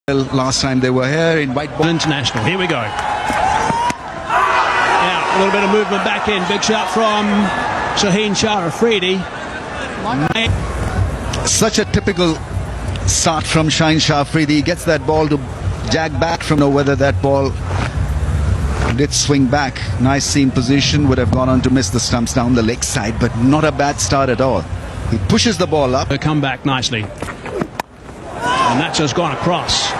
last time they were here in white ball. International. Here we go. Now, a little bit of movement back in. Big shot from Shaheen Shah Afridi. Such a typical start from Shaheen Shah Afridi. He gets that ball to jag back from whether that ball did swing back. Nice seam position. Would have gone on to miss the stumps down the leg side, but not a bad start at all. He pushes the ball up. Come back nicely. And that's just gone across.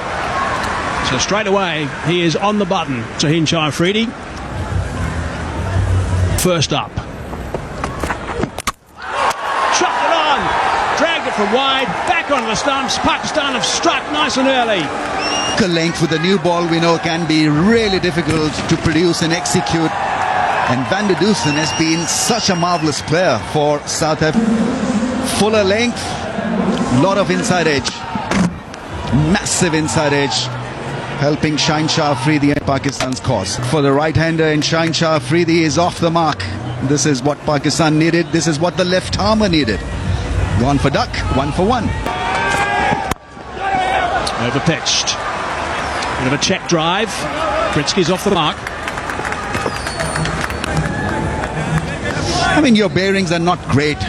So straight away, he is on the button. Shaheen Shah Afridi. First up. Shot it on. Dragged it from wide. Back onto the stumps. Pakistan have struck nice and early. Length with the new ball we know can be really difficult to produce and execute. And Van der Dusen has been such a marvellous player for South Africa. Fuller length. Lot of inside edge. Massive inside edge, helping Shaheen Shah Afridi and Pakistan's cause. For the right-hander, and Shaheen Shah Afridi is off the mark. This is what Pakistan needed. This is what the left-armer needed. Gone for duck, 1 for 1. Overpitched. Bit of a check drive. Kritsky's off the mark. I mean, your bearings are not great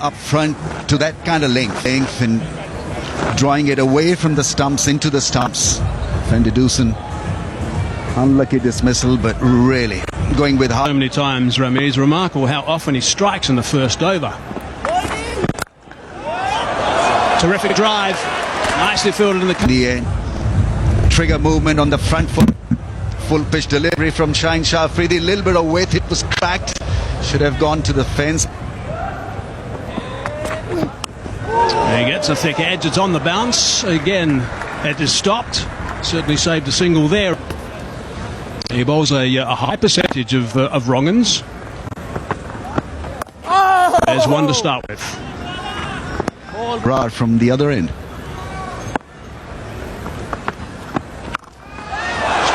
up front to that kind of length and drawing it away from the stumps into the stumps. Van der Dusen, unlucky dismissal, but really going with hard. So many times, Ramiz, remarkable how often he strikes in the first over. Terrific drive, nicely fielded in the trigger movement on the front foot. Full pitch delivery from Shaheen Shah Afridi. A little bit of weight, it was cracked. Should have gone to the fence. He gets a thick edge, it's on the bounce. Again, it is stopped. Certainly saved a single there. He bowls a high percentage of wrong-uns. There's one to start with. Brar from the other end.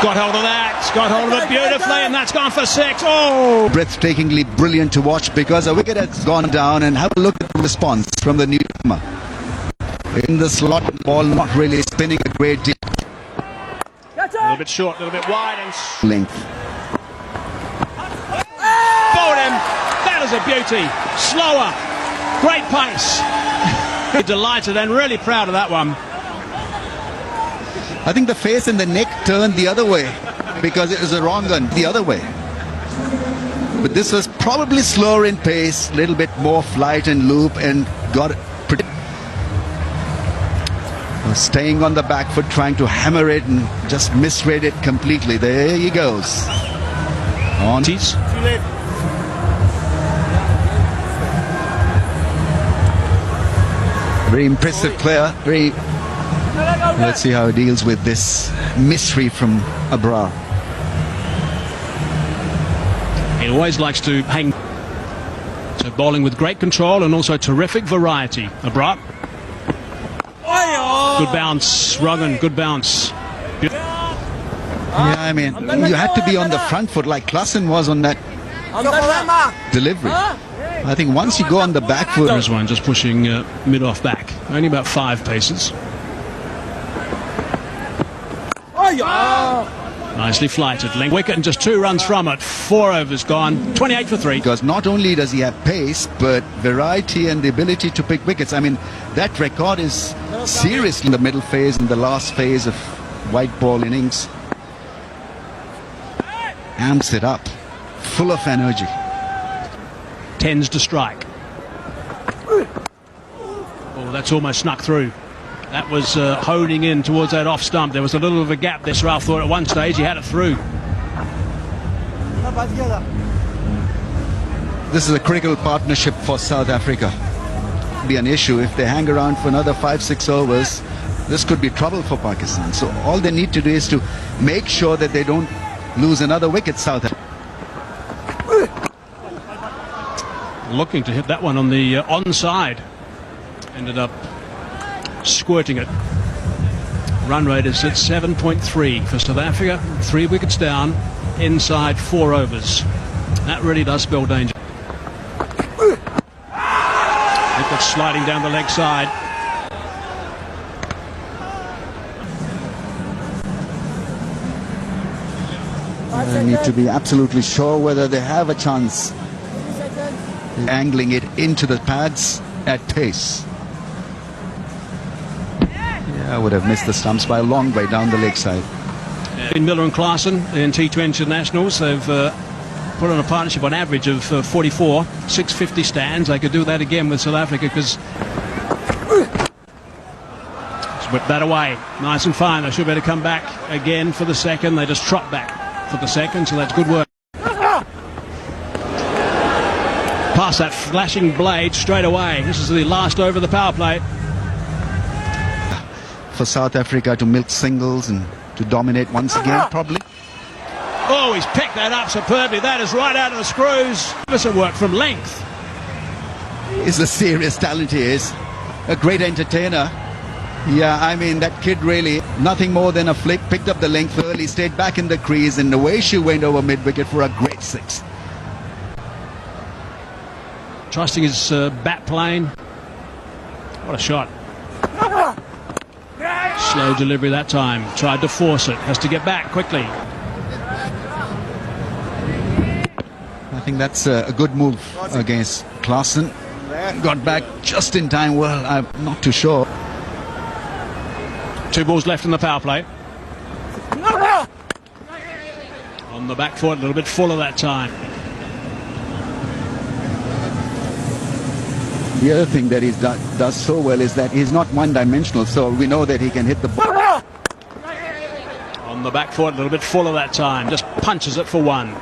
Got hold of that, got hold of it beautifully, and that's gone for 6. Oh! Breathtakingly brilliant to watch because a wicket has gone down, and have a look at the response from the newcomer. In the slot, ball not really spinning a great deal. A little bit short, a little bit wide, and length. Bowled him. That is a beauty. Slower, great pace. Delighted and really proud of that one. I think the face and the neck turned the other way because it was a wrong gun the other way. But this was probably slower in pace, a little bit more flight and loop, and got it. Staying on the back foot, trying to hammer it and just misread it completely. There he goes. On. Very impressive player. Let's see how he deals with this mystery from Abrar. He always likes to hang. So bowling with great control and also terrific variety. Abrar. Good bounce, Rogan, good bounce. Yeah, I mean, you had to be on the front foot like Klassen was on that delivery. I think once you go on the back foot. There's one just pushing mid-off back. Only about 5 paces. Nicely flighted. Length wicket and just 2 runs from it. 4 overs gone. 28 for 3. Because not only does he have pace, but variety and the ability to pick wickets. I mean, that record is seriously in the middle phase and the last phase of white ball innings. Amps it up. Full of energy. Tends to strike. Oh, that's almost snuck through. That was honing in towards that off stump. There was a little of a gap there. Ralph thought at one stage he had it through. This is a critical partnership for South Africa. Be an issue if they hang around for another 5-6 overs. This could be trouble for Pakistan. So all they need to do is to make sure that they don't lose another wicket. South Africa looking to hit that one on the onside. Ended up squirting it. Run rate is at 7.3 for South Africa. 3 wickets down, inside 4 overs. That really does spell danger. Wicket sliding down the leg side. They need to be absolutely sure whether they have a chance. Angling it into the pads at pace. Yeah, I would have missed the stumps by a long way down the leg side. In Miller and Klaassen in T20 Internationals, they've put on a partnership on average of 44, 650 stands. They could do that again with South Africa because whip that away, nice and fine. They should better come back again for the second. They just trot back for the second, so that's good work. Past that flashing blade straight away. This is the last over of the power play. For South Africa to milk singles and to dominate once again, probably. Oh, he's picked that up superbly. That is right out of the screws. Magnificent work from length. He's a serious talent, he is. A great entertainer. Yeah, I mean, that kid really, nothing more than a flick, picked up the length early, stayed back in the crease, and the way she went over mid-wicket for a great six. Trusting his bat plane. What a shot. Slow delivery that time. Tried to force it. Has to get back quickly. I think that's a good move against Klaassen. Got back just in time. Well, I'm not too sure. 2 balls left in the power play. On the back foot, a little bit fuller that time. The other thing that he does so well is that he's not one-dimensional, so we know that he can hit the ball. On the back foot, a little bit fuller that time. Just punches it for one.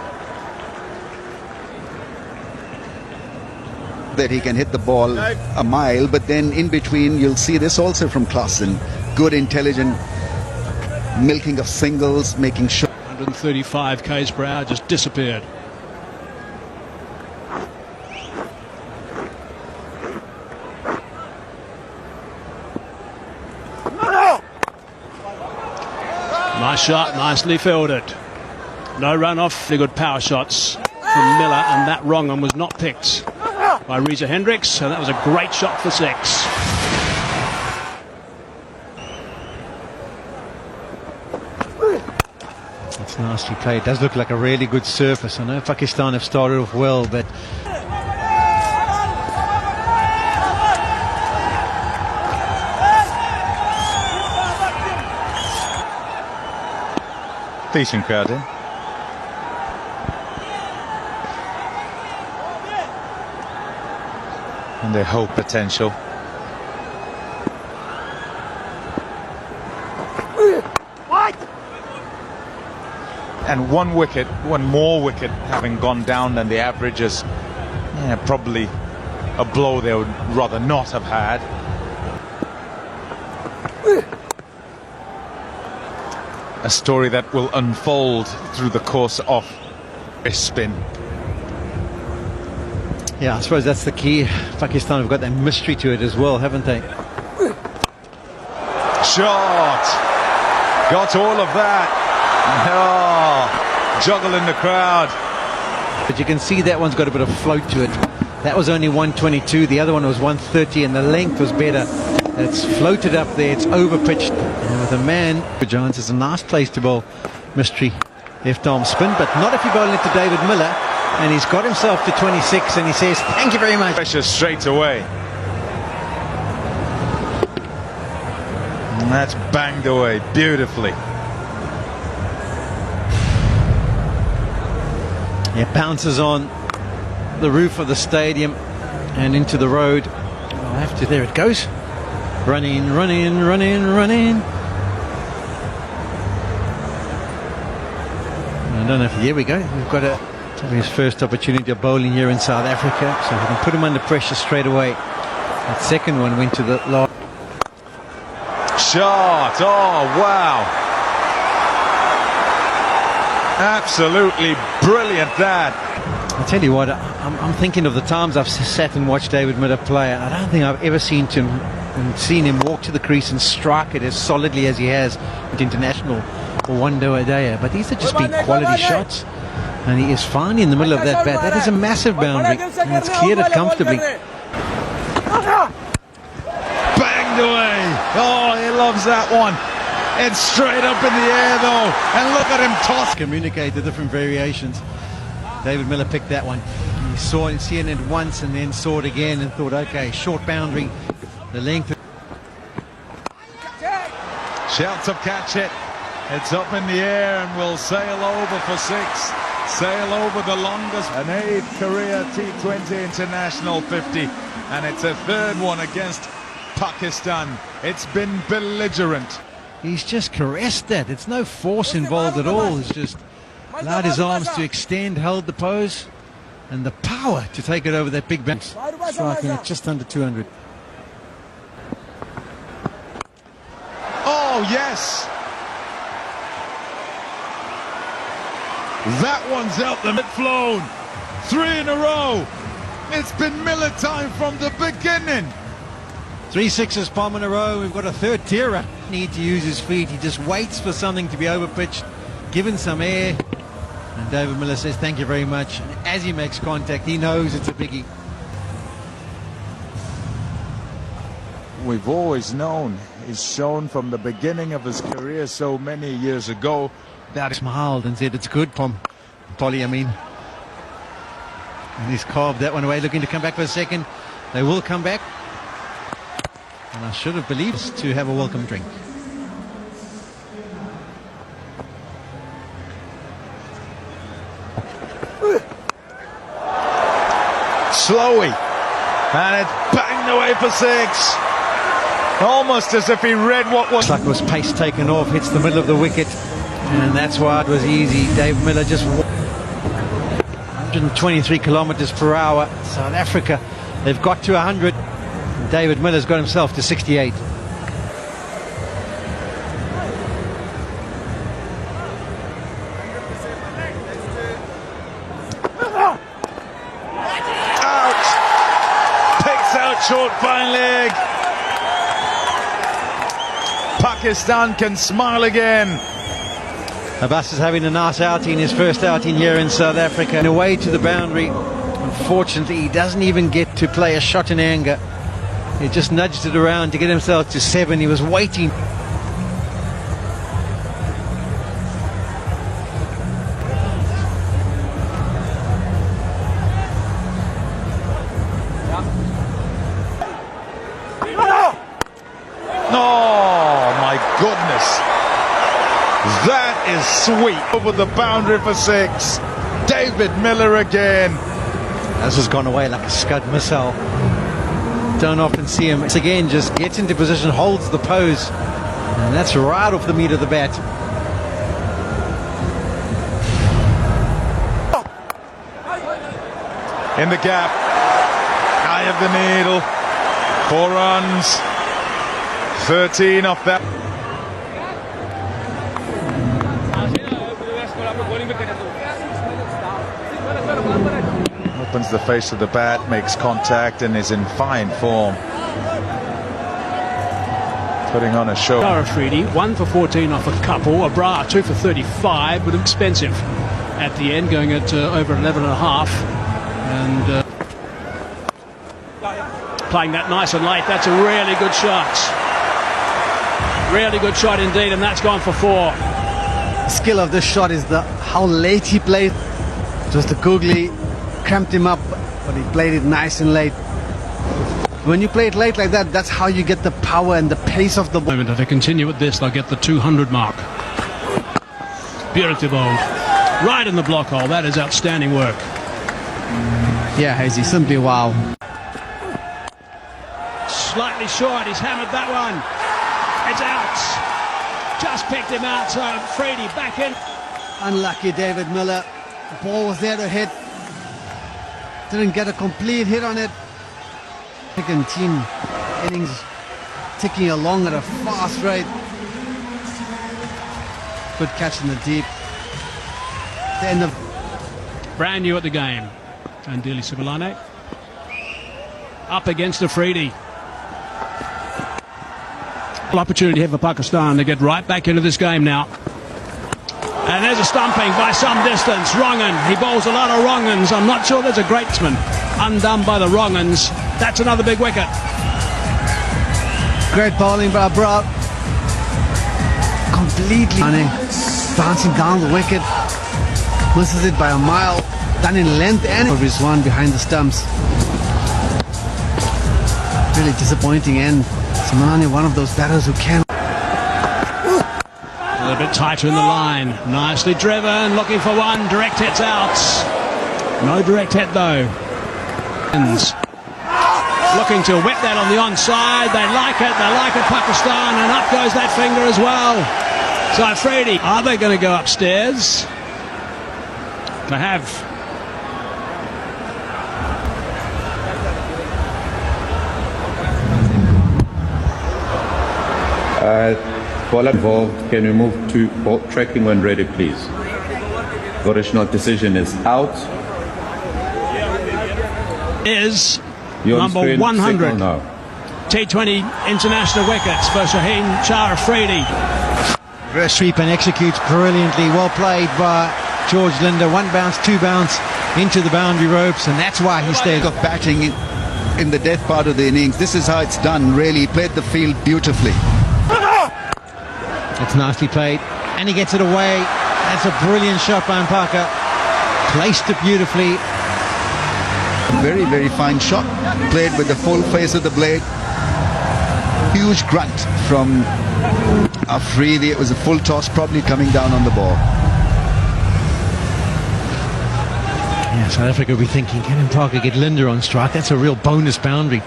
That he can hit the ball a mile, but then in between you'll see this also from Klaassen. Good, intelligent milking of singles, making sure. 135 k's per hour just disappeared. Nice shot, nicely fielded. No run off. Really good power shots from Miller, and that wrong one was not picked by Reza Hendricks, so that was a great shot for 6. That's nicely played. It does look like a really good surface. I know Pakistan have started off well, but decent crowd in. And their whole potential. And one more wicket having gone down than the averages. Yeah, probably a blow they would rather not have had. A story that will unfold through the course of a spin. yeah, I suppose that's the key. Pakistan have got that mystery to it as well, haven't they? Shot! Got all of that. Oh, juggle in the crowd. But you can see that one's got a bit of float to it. That was only 122, the other one was 130, and the length was better. It's floated up there, it's over pitched. And with a man, Giants is a nice place to bowl mystery left arm spin, but not if you bowl it to David Miller. And he's got himself to 26, and he says, thank you very much. Pressure straight away. And that's banged away beautifully. It bounces on the roof of the stadium and into the road. I'll have to, there it goes. Running, running, running, running. I don't know if, here we go. We've got his first opportunity of bowling here in South Africa, so we can put him under pressure straight away. That second one went to the last. Shot! Oh, wow! Absolutely brilliant that. I tell you what, I'm thinking of the times I've sat and watched David Miller play, and I don't think I've ever seen him walk to the crease and strike it as solidly as he has at international or one day. But these have just been quality shots, and he is fine in the middle of that bat. That is a massive boundary, and it's cleared it comfortably. Banged away. Oh, he loves that one. It's straight up in the air though, and look at him toss. Communicate the different variations. David Miller picked that one. He saw it, seen it once and then saw it again and thought, okay, short boundary, the length. Shouts of catch it. It's up in the air and will sail over for 6. Sail over the longest. An 8th career T20 International 50. And it's a 3rd one against Pakistan. It's been belligerent. He's just caressed that. It's no force involved at all. It's just allowed his arms to extend, held the pose, and the power to take it over that big bounce. Striking at just under 200. Oh, yes. That one's out the mid-flown. 3 in a row. It's been Miller time from the beginning. 3 sixes, palm in a row. We've got a 3rd tierer. Need to use his feet. He just waits for something to be overpitched, given some air. And David Miller says, thank you very much. And as he makes contact, he knows it's a biggie. We've always known, he's shown from the beginning of his career so many years ago that He smiled and said, it's good, Polly, I mean. And he's carved that one away, looking to come back for a second. They will come back. And I should have believed to have a welcome drink. Slowly, and it's banged away for 6. Almost as if he read what was. Looks like it was pace taken off, hits the middle of the wicket, and that's why it was easy. Dave Miller just 123 kilometers per hour. South Africa, they've got to 100. David Miller's got himself to 68. Short fine leg. Pakistan can smile again. Abbas is having a nice outing, his first outing here in South Africa. And away to the boundary. Unfortunately, he doesn't even get to play a shot in anger. He just nudged it around to get himself to 7. He was waiting. Oh my goodness, that is sweet. Over the boundary for 6. David Miller again. This has gone away like a Scud missile. Don't often see him. It's again just gets into position, holds the pose, and that's right off the meat of the bat. In the gap, eye of the needle. 4 runs. 13 off that. Opens the face of the bat, makes contact, and is in fine form. Putting on a show. Afridi, 1 for 14 off a couple. Abra, 2 for 35, but expensive at the end, going at over 11.5. And playing that nice and late. That's a really good shot. Really good shot indeed, and that's gone for 4. The skill of this shot is how late he played. Just the googly cramped him up, but he played it nice and late. When you play it late like that, that's how you get the power and the pace of the ball. If they continue with this, they'll get the 200 mark. Beautifully bowled. Right in the block hole. That is outstanding work. Yeah, Hazy, simply wow. Slightly short. He's hammered that one. It's out. Just picked him out. So Frady back in. Unlucky David Miller. The ball was there to hit. Didn't get a complete hit on it. Second team innings ticking along at a fast rate. Good catch in the deep. The end of Brand new at the game. And Dili Sibalane up against Afridi. Opportunity here for Pakistan to get right back into this game now. And there's a stumping by some distance. Wrongan, he bowls a lot of wrongans. I'm not sure there's a greatsman. Undone by the wrongans. That's another big wicket. great bowling by Abra. completely dancing down the wicket. Misses it by a mile. Done in length and Rizwan behind the stumps. Really disappointing end. Samani, one of those batters who can. A little bit tighter in the line. Nicely driven, looking for one. Direct hit's out. No direct hit though. Looking to whip that on the onside. They like it, Pakistan, and up goes that finger as well. So f8o, are they going to go upstairs? They have. Ball involved, can we move to ball tracking when ready, please? The original decision is out. Is You're on number screen, 100. signal now. T20 international wickets for Shaheen Shah Afridi. Reverse sweep and executes brilliantly. Well played by George Linder. One bounce, two bounce into the boundary ropes, and that's why he stayed. Of batting in the death part of the innings. This is how it's done, really. He played the field beautifully. It's nicely played, and he gets it away. That's a brilliant shot by Parker. Placed it beautifully. Very, very fine shot. Played with the full face of the blade. Huge grunt from Afridi. It was a full toss, probably coming down on the ball. Yeah, South Africa will be thinking, can Parker get Linder on strike? That's a real bonus boundary.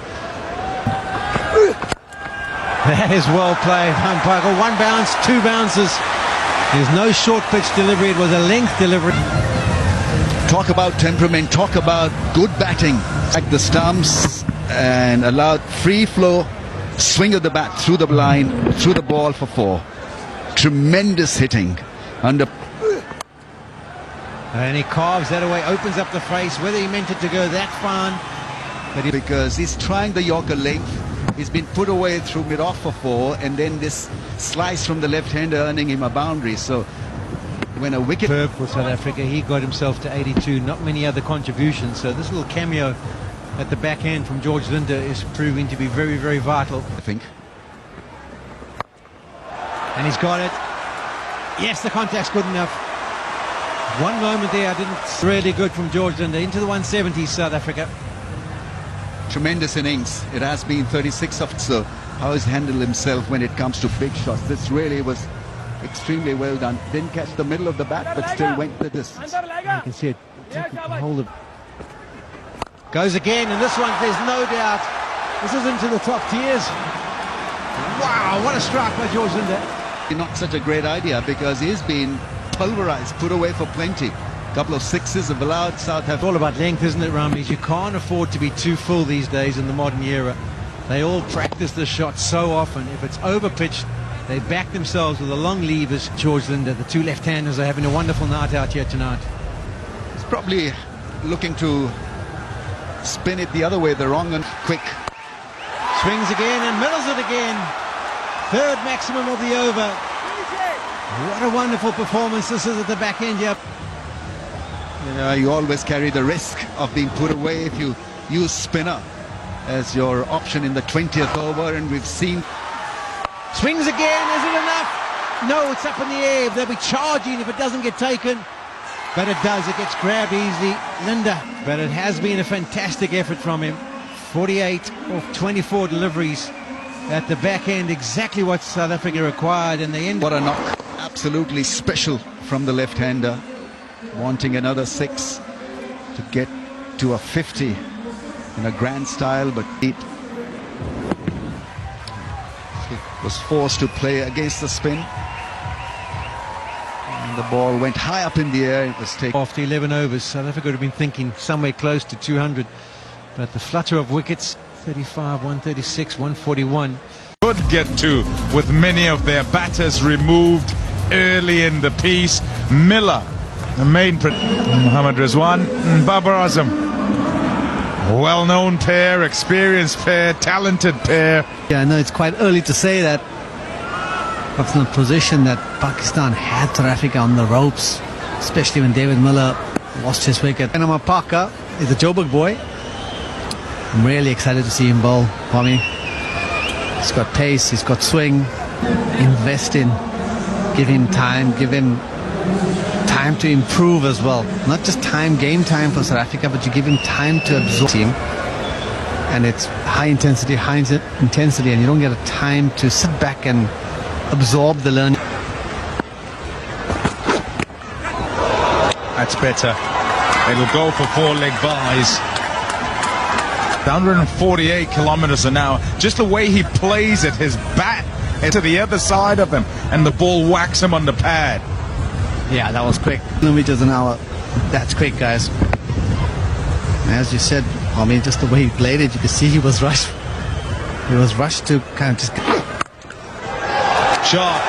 That is well played, Parker. One bounce, two bounces. There's no short pitch delivery. It was a length delivery. Talk about temperament, talk about good batting. Like the stumps and allowed free flow, swing of the bat through the line, through the ball for four. Tremendous hitting under. And he carves that away, opens up the face. Whether he meant it to go that far, but because he's trying the Yorker length. He's been put away through mid-off for four, and then this slice from the left-hander earning him a boundary. So when a wicket for South Africa, he got himself to 82. Not many other contributions. So this little cameo at the back end from George Linder is proving to be very, very vital. I think. And he's got it. Yes, the contact's good enough. One moment there, I didn't. Really good from George Linder into the 170s, South Africa. Tremendous innings. It has been 36 of so. How he's handled himself when it comes to big shots. This really was extremely well done. Didn't catch the middle of the bat, but still went the distance. You can see it. Hold it. Goes again, and this one, there's no doubt. This is into the top tiers. Wow, what a strike by George Linder. Not such a great idea because he's been pulverized, put away for plenty. Couple of sixes have allowed South Africa. It's all about length, isn't it, Ramnees? You can't afford to be too full these days in the modern era. They all practice this shot so often. If it's over-pitched, they back themselves with a long levers. George Linder, the two left-handers, are having a wonderful night out here tonight. He's probably looking to spin it the other way, the wrong and quick. Swings again and mills it again. Third maximum of the over. What a wonderful performance this is at the back end here. You always carry the risk of being put away if you use spinner as your option in the 20th over, and we've seen. Swings again, is it enough? No, it's up in the air. They'll be charging if it doesn't get taken. But it does, it gets grabbed easily. Linder. But it has been a fantastic effort from him. 48 of 24 deliveries at the back end, exactly what South Africa required, and they end. What a knock. Absolutely special from the left-hander. Wanting another 6 to get to a 50 in a grand style, but he was forced to play against the spin. And the ball went high up in the air. It was taken. After 11 overs, South Africa would have been thinking somewhere close to 200. But the flutter of wickets, 35, 136, 141. Could get to with many of their batters removed early in the piece. Miller, the main Mohammad Rizwan and Babar Azam. Well-known pair, experienced pair, talented pair. Yeah, I know it's quite early to say that. But from the position that Pakistan had South Africa on the ropes, especially when David Miller lost his wicket. And Parker is a Joburg boy. I'm really excited to see him bowl for me. He's got pace, he's got swing. Invest in give him time to improve as well. Not just game time for South Africa, but you give him time to absorb him. And it's high intensity, and you don't get a time to sit back and absorb the learning. That's better. It'll go for 4-leg buys. 148 kilometers an hour. Just the way he plays it, his bat is to the other side of him, and the ball whacks him on the pad. Yeah, that was quick. Kilometers an hour. That's quick, guys. As you said, I mean, just the way he played it, you could see he was rushed. He was rushed to kind of just... Shot.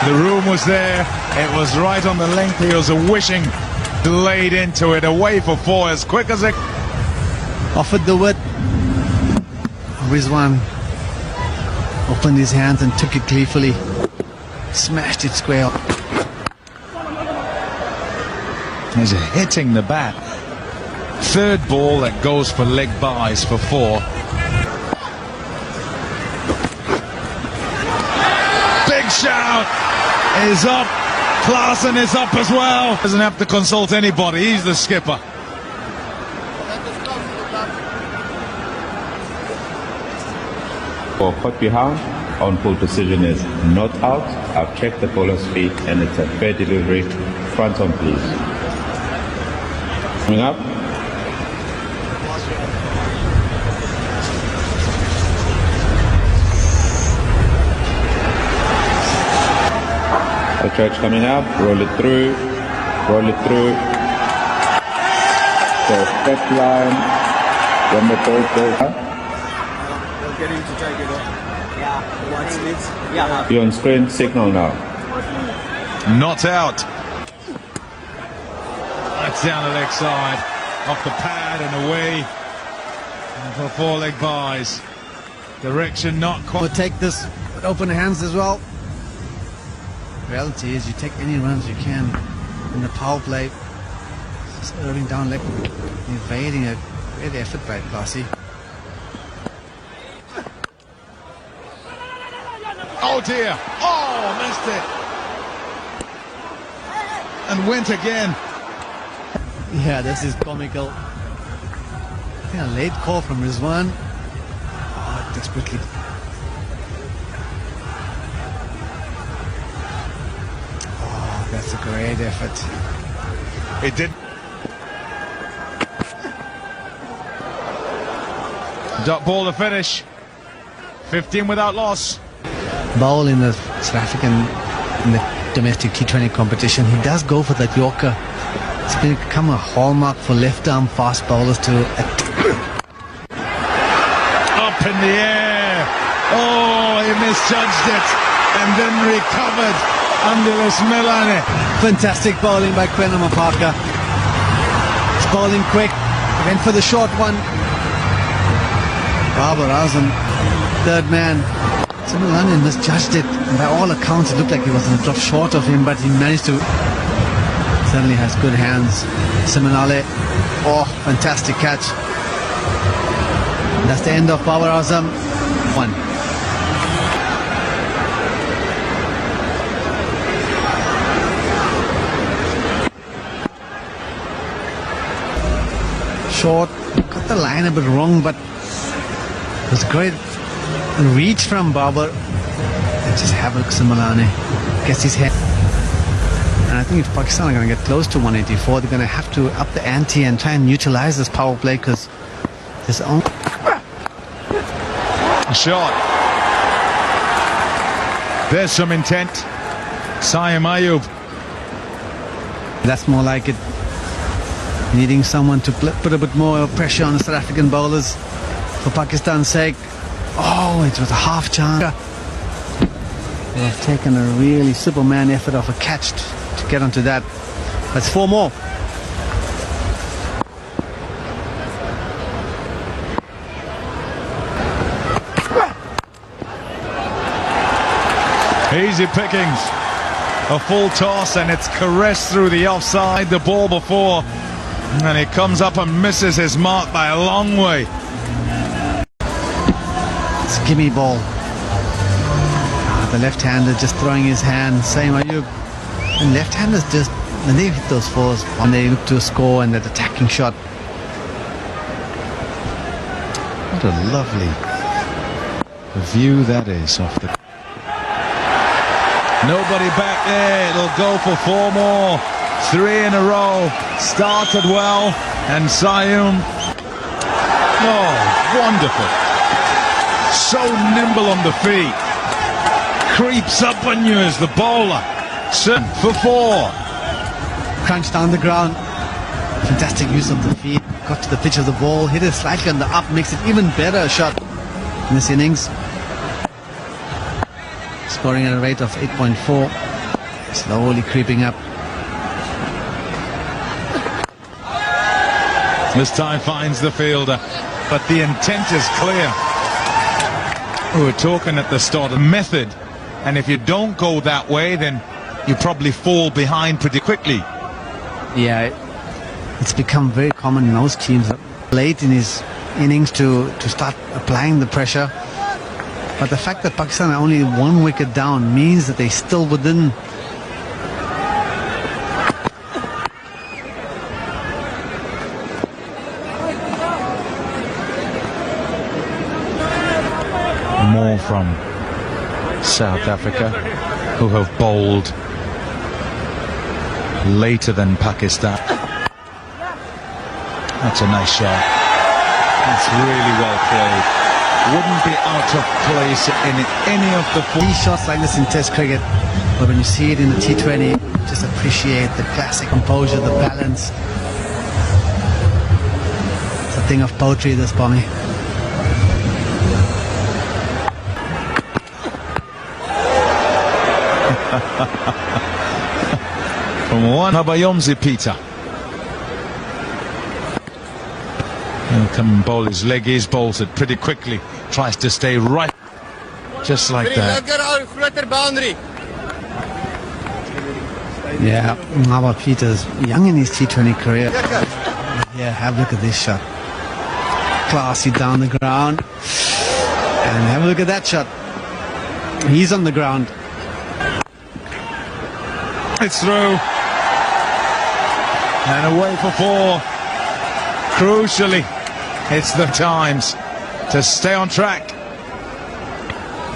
The room was there. It was right on the length. He was wishing laid into it. Away for 4 as quick as it... Offered the wood. Rizwan opened his hands and took it gleefully. Smashed it square. He's hitting the bat. Third ball that goes for leg buys for 4. Big shout is up. Klaasen is up as well. Doesn't have to consult anybody. He's the skipper. For caught behind, on pole position is not out. I've checked the bowler's feet and it's a fair delivery. Front on, please. Coming up. The church coming up, roll it through, roll it through. So step line, when the ball goes up. Get him to take it off. Yeah, once it's... Yeah. You're on screen, signal now. Not out. That's down the leg side, off the pad and away. And for 4-leg buys. Direction not quite. We'll take this with open hands as well. Reality is you take any runs you can in the power play. Just earning down leg, evading a great effort by Classy. Oh dear! Oh, missed it! And went again. Yeah, this is comical. I think a late call from Rizwan. Oh, desperately. Oh, that's a great effort. It did. Dot ball to finish. 15 without loss. Bowl in the South African, in the domestic T20 competition, he does go for that Yorker. It's become a hallmark for left-arm fast bowlers to... Up in the air. Oh, he misjudged it and then recovered. Angelos Milane. Fantastic bowling by Quentin Parker. It's bowling quick. Went for the short one. Babar Azam, third man. Milane misjudged it. And by all accounts, it looked like he was going to drop short of him, but he managed to. Certainly has good hands. Simonale. Oh, fantastic catch. That's the end of Babar Azam. 1. Short, got the line a bit wrong, but it was a great reach from Babar. And just have a look, Simonale gets his head. And I think if Pakistan are going to get close to 184, they're going to have to up the ante and try and neutralize this power play, because there's only... Shot. There's some intent. Saim Ayub. That's more like it. Needing someone to put a bit more pressure on the South African bowlers for Pakistan's sake. Oh, it was a half chance. They have taken a really Superman effort of a catch to get onto that. That's 4 more. Easy pickings. A full toss and it's caressed through the offside. The ball before. And it comes up and misses his mark by a long way. It's a gimme ball. The left-hander just throwing his hand, same Ayub. And left-handers just, when they hit those fours, when they look to score and that attacking shot. What a lovely view that is off the... Nobody back there. It'll go for 4 more. 3 in a row. Started well. And Sayum. Oh, wonderful. So nimble on the feet. Creeps up on you as the bowler. For 4. Crunch down the ground. Fantastic use of the feet. Got to the pitch of the ball. Hit it slightly on the up. Makes it even better shot in this innings. Scoring at a rate of 8.4. Slowly creeping up. This time finds the fielder. But the intent is clear. We were talking at the start of method. And if you don't go that way, then you probably fall behind pretty quickly. Yeah, it's become very common in most teams late in his innings to start applying the pressure. But the fact that Pakistan are only 1 wicket down means that they're still within. More from South Africa, who have bowled later than Pakistan. That's a nice shot. That's really well played. Wouldn't be out of place in any of the 4. Shots like this in Test cricket, but when you see it in the T20, just appreciate the classic composure, the balance. It's a thing of poetry, this, Pommy. From one Habayomzi Peter. He'll come and bowl. His leg is bolted pretty quickly. Tries to stay right. Just like that. Yeah, how about Peter's young in his T20 career? Yeah, have a look at this shot. Classy down the ground. And have a look at that shot. He's on the ground. It's through. And away for 4. Crucially, it's the times to stay on track.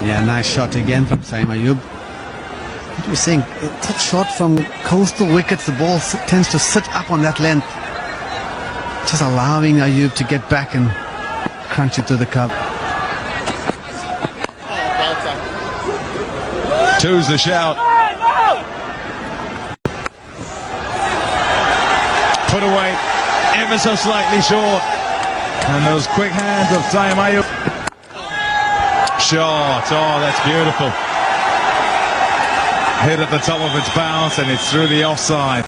Yeah, nice shot again from Saim Ayub. What are you saying? A touch shot from coastal wickets. The ball tends to sit up on that length. Just allowing Ayub to get back and crunch it to the cup. Two's the shout. Put away ever so slightly short. And those quick hands of Saim Ayub. Shot. Oh, that's beautiful. Hit at the top of its bounce and it's through the offside.